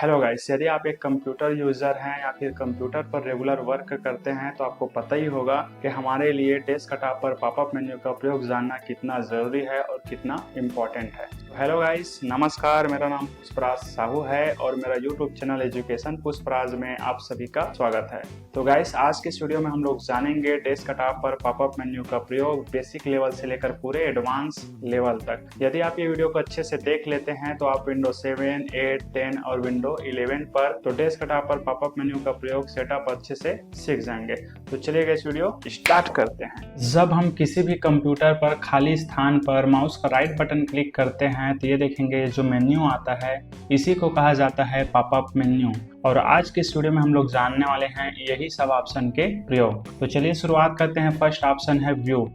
Hello guys, यदि आप एक कंप्यूटर यूज़र हैं या फिर कंप्यूटर पर रेगुलर वर्क करते हैं तो आपको पता ही होगा कि हमारे लिए डेस्कटॉप पर पॉपअप मेन्यू का प्रयोग जानना कितना ज़रूरी है और कितना इम्पोर्टेंट है। तो हेलो गाइस, नमस्कार। मेरा नाम पुष्पराज साहू है और मेरा यूट्यूब चैनल एजुकेशन पुष्पराज में आप सभी का स्वागत है। तो गाइस, आज के इस वीडियो में हम लोग जानेंगे डेस्कटॉप पर पॉपअप मेन्यू का प्रयोग बेसिक लेवल से लेकर पूरे एडवांस लेवल तक। यदि आप ये वीडियो को अच्छे से देख लेते हैं तो आप विंडो 7, 8, 10 और विंडो 11 पर तो डेस्कटॉप पर पॉपअप मेन्यू का प्रयोग सेटअप अच्छे से सीख जाएंगे। तो चलिए इस वीडियो स्टार्ट करते हैं। जब हम किसी भी कंप्यूटर पर खाली स्थान पर माउस का राइट बटन क्लिक करते हैं तो ये देखेंगे जो मेन्यू आता है इसी को कहा जाता है पॉपअप मेन्यू। और आज के इस वीडियो में हम लोग जानने वाले हैं यही सब ऑप्शन के प्रयोग। तो चलिए शुरुआत करते हैं। फर्स्ट ऑप्शन है व्यू।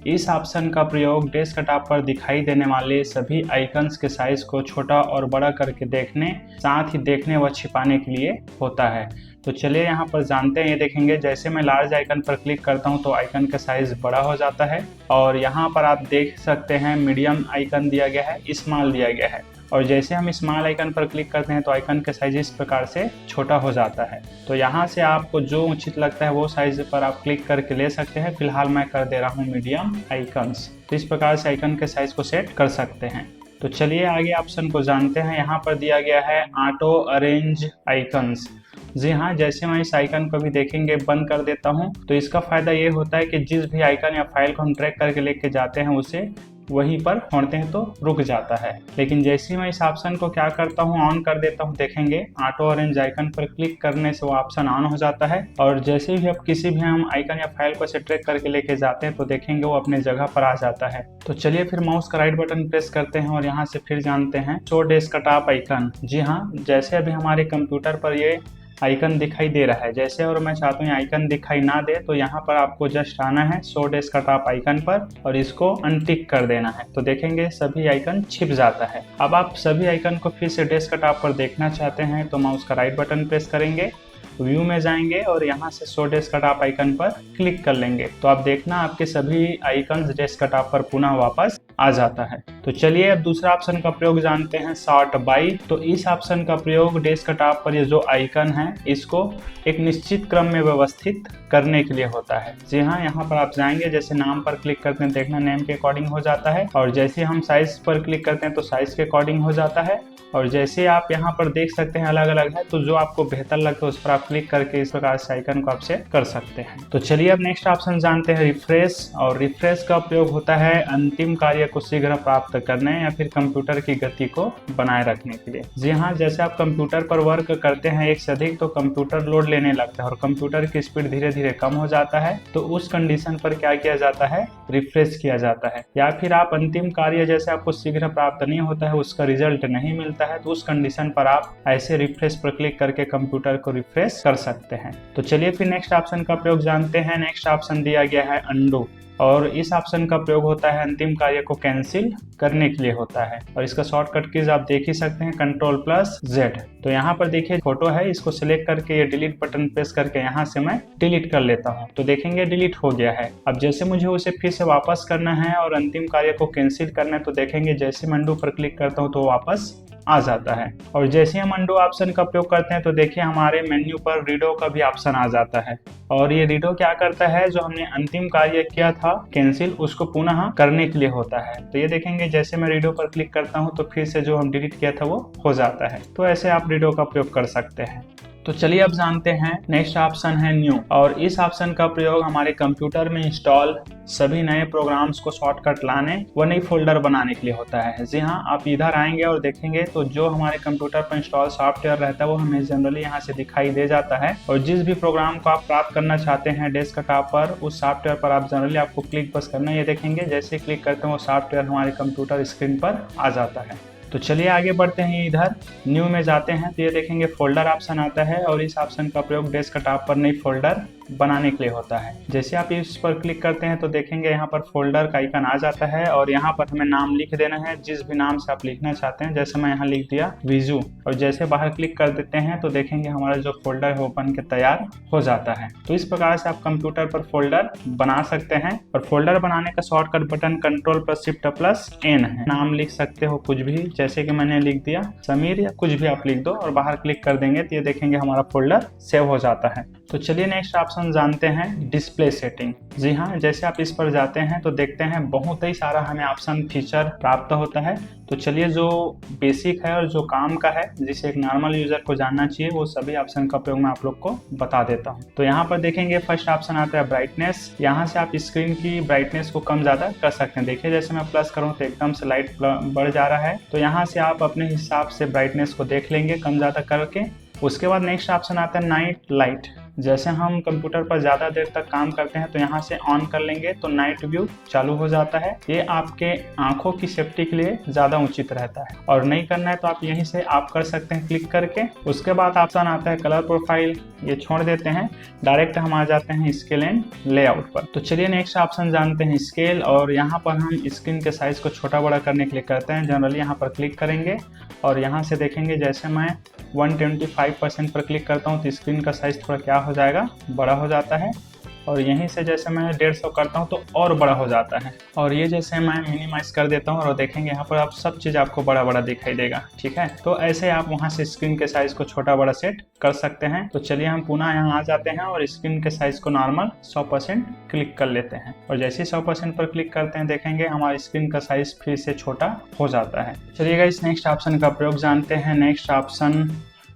इस ऑप्शन का प्रयोग डेस्कटॉप पर दिखाई देने वाले सभी आइकन्स के साइज को छोटा और बड़ा करके देखने, साथ ही देखने व छिपाने के लिए होता है। तो चलिए यहाँ पर जानते हैं। ये देखेंगे जैसे मैं लार्ज आइकन पर क्लिक करता हूँ तो आइकन का साइज बड़ा हो जाता है और यहाँ पर आप देख सकते हैं मीडियम आइकन दिया गया है, स्मॉल दिया गया है। और जैसे हम स्मॉल आइकन पर क्लिक करते हैं तो आइकन का साइज इस प्रकार से छोटा हो जाता है। तो यहाँ से आपको जो उचित लगता है वो साइज पर आप क्लिक करके ले सकते हैं। फिलहाल मैं कर दे रहा हूँ मीडियम आइकन्स। तो इस प्रकार से आइकन के साइज को सेट कर सकते हैं। तो चलिए आगे ऑप्शन को जानते हैं। यहाँ पर दिया गया है ऑटो अरेंज आइकन्स। जी हाँ, जैसे मैं इस आइकन को भी देखेंगे बंद कर देता हूँ तो इसका फायदा ये होता है कि जिस भी आइकन या फाइल को हम ड्रैग करके लेके जाते हैं उसे वहीं पर छोड़ते हैं तो रुक जाता है। लेकिन जैसे ही मैं इस ऑप्शन को क्या करता हूँ, ऑन कर देता हूँ, देखेंगे ऑटो अरेंज आइकन पर क्लिक करने से वो ऑप्शन ऑन हो जाता है। और जैसे भी आप किसी भी हम आइकन या फाइल को ऐसे ट्रैक करके लेके जाते हैं तो देखेंगे वो अपने जगह पर आ जाता है। तो चलिए फिर माउस का राइट बटन प्रेस करते हैं और यहाँ से फिर जानते हैं शो डेस्कटॉप आइकन। जी हाँ, जैसे अभी हमारे कंप्यूटर पर ये आइकन दिखाई दे रहा है, जैसे और मैं चाहता हूँ आइकन दिखाई ना दे तो यहाँ पर आपको जस्ट आना है शो डेस्कटॉप आइकन पर और इसको अनटिक कर देना है। तो देखेंगे सभी आइकन छिप जाता है। अब आप सभी आइकन को फिर से डेस्कटॉप पर देखना चाहते हैं तो माउस का राइट बटन प्रेस करेंगे, व्यू में जाएंगे और यहाँ से शो डेस्कटॉप आइकन पर क्लिक कर लेंगे। तो आप देखना आपके सभी आइकन्स डेस्कटॉप पर पुनः वापस आ जाता है। तो चलिए अब दूसरा ऑप्शन का प्रयोग जानते हैं, सॉर्ट बाय। तो इस ऑप्शन का प्रयोग डेस्कटॉप पर ये जो आइकन है इसको एक निश्चित क्रम में व्यवस्थित करने के लिए होता है। जी हाँ, यहाँ पर आप जाएंगे, जैसे नाम पर क्लिक करते हैं देखना नेम के अकॉर्डिंग हो जाता है और जैसे हम साइज पर क्लिक करते हैं तो साइज के अकॉर्डिंग हो जाता है। और जैसे आप यहाँ पर देख सकते हैं अलग अलग है, तो जो आपको बेहतर लगता है उस पर आप क्लिक करके इस प्रकार से आइकन को आप सेट कर सकते हैं। तो चलिए अब नेक्स्ट ऑप्शन जानते हैं, रिफ्रेश। और रिफ्रेश का उपयोग होता है अंतिम कार्य को शीघ्र प्राप्त करने या फिर कंप्यूटर की गति को बनाए रखने के लिए। जी हाँ, जैसे आप कंप्यूटर पर वर्क करते हैं एक से अधिक तो कंप्यूटर लोड लेने लगता है और कंप्यूटर की स्पीड धीरे धीरे कम हो जाता है। तो उस कंडीशन पर क्या किया जाता है, रिफ्रेश किया जाता है। या फिर आप अंतिम कार्य जैसे आपको शीघ्र प्राप्त नहीं होता है, उसका रिजल्ट नहीं मिलता है, तो उस कंडीशन पर आप ऐसे रिफ्रेश पर क्लिक करके कंप्यूटर को रिफ्रेश कर सकते हैं। तो चलिए फिर नेक्स्ट ऑप्शन का प्रयोग जानते हैं। नेक्स्ट ऑप्शन दिया गया है अंडू और इस ऑप्शन का प्रयोग होता है अंतिम कार्य को कैंसिल करने के लिए होता है। और इसका शॉर्टकट कीज आप देख ही सकते हैं, Ctrl+Z। तो यहाँ पर देखिए फोटो है, इसको सिलेक्ट करके ये डिलीट बटन प्रेस करके यहाँ से मैं डिलीट कर लेता हूँ तो देखेंगे डिलीट हो गया है। अब जैसे मुझे उसे फिर से वापस करना है और अंतिम कार्य को कैंसिल करना है तो देखेंगे जैसे मैं अंडू पर क्लिक करता हूँ तो वापस आ जाता है। और जैसे हम अंडू ऑप्शन का प्रयोग करते हैं तो देखिए हमारे मेन्यू पर रीडो का भी ऑप्शन आ जाता है। और ये रीडो क्या करता है, जो हमने अंतिम कार्य किया था कैंसिल उसको पुनः करने के लिए होता है। तो ये देखेंगे जैसे मैं रीडो पर क्लिक करता हूँ तो फिर से जो हम डिलीट किया था वो हो जाता है। तो ऐसे आप रीडो का प्रयोग कर सकते हैं। तो चलिए अब जानते हैं नेक्स्ट ऑप्शन है न्यू। और इस ऑप्शन का प्रयोग हमारे कंप्यूटर में इंस्टॉल सभी नए प्रोग्राम्स को शॉर्टकट लाने व नई फोल्डर बनाने के लिए होता है। जी हाँ, आप इधर आएंगे और देखेंगे तो जो हमारे कंप्यूटर पर इंस्टॉल सॉफ्टवेयर रहता है वो हमें जनरली यहाँ से दिखाई दे जाता है। और जिस भी प्रोग्राम को आप प्राप्त करना चाहते हैं डेस्कटॉप पर उस सॉफ्टवेयर पर आप जनरली आपको क्लिक बस करना है। ये देखेंगे जैसे क्लिक करते हैं वो सॉफ्टवेयर हमारे कंप्यूटर स्क्रीन पर आ जाता है। तो चलिए आगे बढ़ते हैं, इधर न्यू में जाते हैं तो ये देखेंगे फोल्डर ऑप्शन आता है और इस ऑप्शन का प्रयोग डेस्कटॉप पर नई फोल्डर बनाने के लिए होता है। जैसे आप इस पर क्लिक करते हैं तो देखेंगे यहाँ पर फोल्डर का आइकन आ जाता है और यहाँ पर हमें नाम लिख देना है जिस भी नाम से आप लिखना चाहते हैं। जैसे मैं यहाँ लिख दिया विजू और जैसे बाहर क्लिक कर देते हैं तो देखेंगे हमारा जो फोल्डर है वो बन के तैयार हो जाता है। तो इस प्रकार से आप कंप्यूटर पर फोल्डर बना सकते हैं। और फोल्डर बनाने का शॉर्टकट बटन Ctrl+Shift+N है। नाम लिख सकते हो कुछ भी, जैसे कि मैंने लिख दिया समीर या कुछ भी आप लिख दो और बाहर क्लिक कर देंगे तो ये देखेंगे हमारा फोल्डर सेव हो जाता है। तो चलिए नेक्स्ट ऑप्शन जानते हैं डिस्प्ले सेटिंग। जी हाँ, जैसे आप इस पर जाते हैं तो देखते हैं बहुत ही सारा हमें ऑप्शन फीचर प्राप्त होता है। तो चलिए जो बेसिक है और जो काम का है जिसे एक नॉर्मल यूजर को जानना चाहिए वो सभी ऑप्शन का उपयोग मैं आप लोग को बता देता हूँ। तो यहाँ पर देखेंगे फर्स्ट ऑप्शन आता है ब्राइटनेस। यहाँ से आप स्क्रीन की ब्राइटनेस को कम ज्यादा कर सकते हैं। देखिए जैसे मैं प्लस करूँ तो एकदम से लाइट बढ़ जा रहा है। तो यहाँ से आप अपने हिसाब से ब्राइटनेस को देख लेंगे कम ज्यादा करके। उसके बाद नेक्स्ट ऑप्शन आता है नाइट लाइट। जैसे हम कंप्यूटर पर ज़्यादा देर तक काम करते हैं तो यहाँ से ऑन कर लेंगे तो नाइट व्यू चालू हो जाता है। ये आपके आंखों की सेफ्टी के लिए ज़्यादा उचित रहता है। और नहीं करना है तो आप यहीं से आप कर सकते हैं क्लिक करके। उसके बाद ऑप्शन आता है कलर प्रोफाइल, ये छोड़ देते हैं, डायरेक्ट हम आ जाते हैं स्केल एंड लेआउट पर। तो चलिए नेक्स्ट ऑप्शन जानते हैं स्केल। और यहाँ पर हम स्क्रीन के साइज़ को छोटा बड़ा करने के लिए करते हैं। जनरली यहाँ पर क्लिक करेंगे और यहाँ से देखेंगे जैसे मैं 125% पर क्लिक करता हूँ तो स्क्रीन का साइज़ थोड़ा क्या हो जाएगा, बड़ा हो जाता है। और यहीं से जैसे मैं 150 करता हूँ तो और बड़ा हो जाता है। और ये जैसे मैं मिनिमाइज कर देता हूँ और देखेंगे यहाँ पर आप सब चीज़ आपको बड़ा बड़ा दिखाई देगा। ठीक है, तो ऐसे आप वहाँ से स्क्रीन के साइज़ को छोटा बड़ा सेट कर सकते हैं। तो चलिए हम पुनः यहाँ आ जाते हैं और स्क्रीन के साइज़ को नॉर्मल 100% क्लिक कर लेते हैं। और जैसे 100% पर क्लिक करते हैं देखेंगे हमारे स्क्रीन का साइज़ फिर से छोटा हो जाता है। चलिएगा इस नेक्स्ट ऑप्शन का प्रयोग जानते हैं। नेक्स्ट ऑप्शन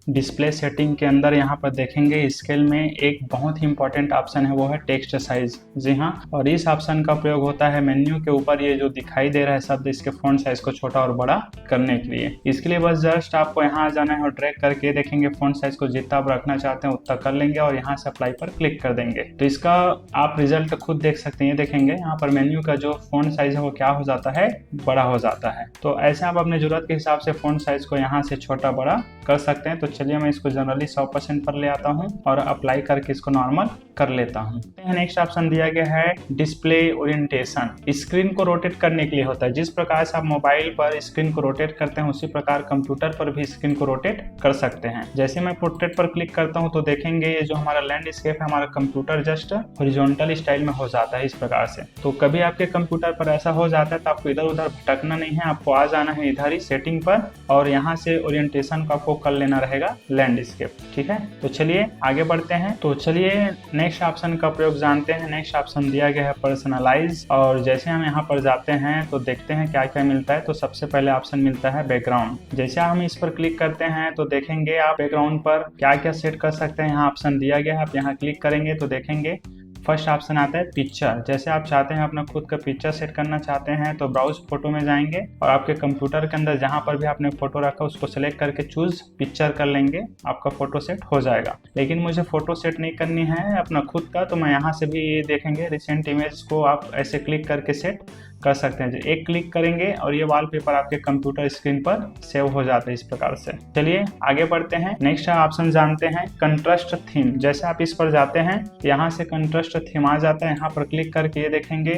डिस्प्ले सेटिंग के अंदर यहाँ पर देखेंगे स्केल में एक बहुत ही इंपॉर्टेंट ऑप्शन है, वो है टेक्स्ट साइज। जी हाँ, और इस ऑप्शन का प्रयोग होता है मेन्यू के ऊपर ये जो दिखाई दे रहा है शब्द, इसके फॉन्ट साइज को छोटा और बड़ा करने के लिए। इसके लिए बस जस्ट आपको यहाँ आ जाना है और ड्रैग करके देखेंगे फॉन्ट साइज को जितना आप रखना चाहते हैं उतना कर लेंगे और यहाँ से अप्लाई पर क्लिक कर देंगे। तो इसका आप रिजल्ट खुद देख सकते हैं। देखेंगे यहाँ पर मेन्यू का जो फॉन्ट साइज है वो क्या हो जाता है, बड़ा हो जाता है। तो ऐसे आप अपने जरूरत के हिसाब से फॉन्ट साइज को यहाँ से छोटा बड़ा कर सकते हैं। तो चलिए मैं इसको जनरली 100% पर ले आता हूँ और अप्लाई करके इसको नॉर्मल कर लेता हूँ। नेक्स्ट ऑप्शन दिया गया है डिस्प्ले ओरिएंटेशन। स्क्रीन को रोटेट करने के लिए होता है। जिस प्रकार से आप मोबाइल पर स्क्रीन को रोटेट करते हैं उसी प्रकार कंप्यूटर पर भी स्क्रीन को रोटेट कर सकते हैं। जैसे मैं पोर्ट्रेट पर क्लिक करता हूँ तो देखेंगे ये जो हमारा लैंडस्केप है हमारा कंप्यूटर जस्ट हॉरिजॉन्टल स्टाइल में हो जाता है इस प्रकार से। तो कभी आपके कंप्यूटर पर ऐसा हो जाता है तो आपको इधर उधर भटकना नहीं है, आपको आ जाना है इधर ही सेटिंग पर और यहाँ से ओरिएंटेशन को आपको कर लेना रहेगा लैंडस्केप। ठीक है, तो चलिए आगे बढ़ते हैं। तो चलिए नेक्स्ट ऑप्शन का प्रयोग जानते हैं। नेक्स्ट ऑप्शन दिया गया है पर्सनलाइज। और जैसे हम यहाँ पर जाते हैं तो देखते हैं क्या क्या मिलता है। तो सबसे पहले ऑप्शन मिलता है बैकग्राउंड। जैसे हम इस पर क्लिक करते हैं तो देखेंगे आप बैकग्राउंड पर क्या क्या सेट कर सकते हैं। यहाँ ऑप्शन दिया गया है, आप यहाँ क्लिक करेंगे तो देखेंगे फर्स्ट ऑप्शन आता है पिक्चर। जैसे आप चाहते हैं अपना खुद का पिक्चर सेट करना चाहते हैं तो ब्राउज फोटो में जाएंगे और आपके कंप्यूटर के अंदर जहां पर भी आपने फोटो रखा उसको सेलेक्ट करके चूज पिक्चर कर लेंगे, आपका फोटो सेट हो जाएगा। लेकिन मुझे फोटो सेट नहीं करनी है अपना खुद का, तो मैं यहाँ से भी ये देखेंगे रिसेंट इमेज को आप ऐसे क्लिक करके सेट कर सकते हैं। एक क्लिक करेंगे और ये वॉलपेपर आपके कंप्यूटर स्क्रीन पर सेव हो जाता है इस प्रकार से। चलिए आगे बढ़ते हैं। नेक्स्ट ऑप्शन जानते हैं कंट्रास्ट थीम। जैसे आप इस पर जाते हैं यहाँ से कंट्रास्ट थीम आ जाता है। यहाँ पर क्लिक करके ये देखेंगे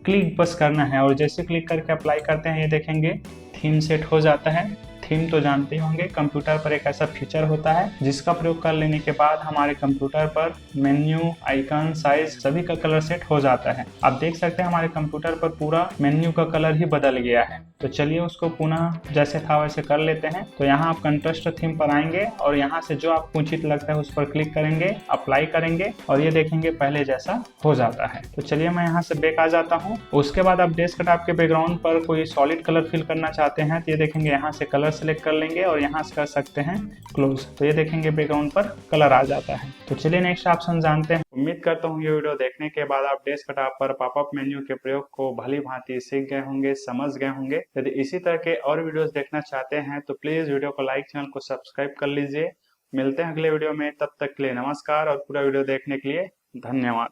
क्लिक बस करना है और जैसे क्लिक करके अप्लाई करते हैं ये देखेंगे थीम सेट हो जाता है। थीम तो जानते ही होंगे, कंप्यूटर पर एक ऐसा फीचर होता है जिसका प्रयोग कर लेने के बाद हमारे कंप्यूटर पर मेन्यू, आइकन, साइज सभी का कलर सेट हो जाता है। आप देख सकते हैं हमारे कंप्यूटर पर पूरा मेन्यू का कलर ही बदल गया है। तो चलिए उसको पुनः जैसे था वैसे कर लेते हैं। तो यहाँ आप कंट्रास्ट थीम पर आएंगे और यहाँ से जो आपको उचित लगता है उस पर क्लिक करेंगे, अप्लाई करेंगे और ये देखेंगे पहले जैसा हो जाता है। तो चलिए मैं यहाँ से बैक आ जाता हूँ। उसके बाद आप डेस्कटॉप के बैकग्राउंड पर कोई सॉलिड कलर फिल करना चाहते हैं तो ये देखेंगे यहाँ से कलर सेलेक्ट कर लेंगे और यहाँ से कर सकते हैं क्लोज। तो ये देखेंगे बैकग्राउंड पर कलर आ जाता है। तो चलिए नेक्स्ट ऑप्शन जानते हैं। उम्मीद करता हूँ ये वीडियो देखने के बाद आप डेस्कटॉप पर पॉपअप मेन्यू के प्रयोग को भली भांति सीख गए होंगे, समझ गए होंगे। यदि इसी तरह के और वीडियोस देखना चाहते हैं तो प्लीज वीडियो को लाइक, चैनल को सब्सक्राइब कर लीजिए। मिलते हैं अगले वीडियो में, तब तक के लिए नमस्कार और पूरा वीडियो देखने के लिए धन्यवाद।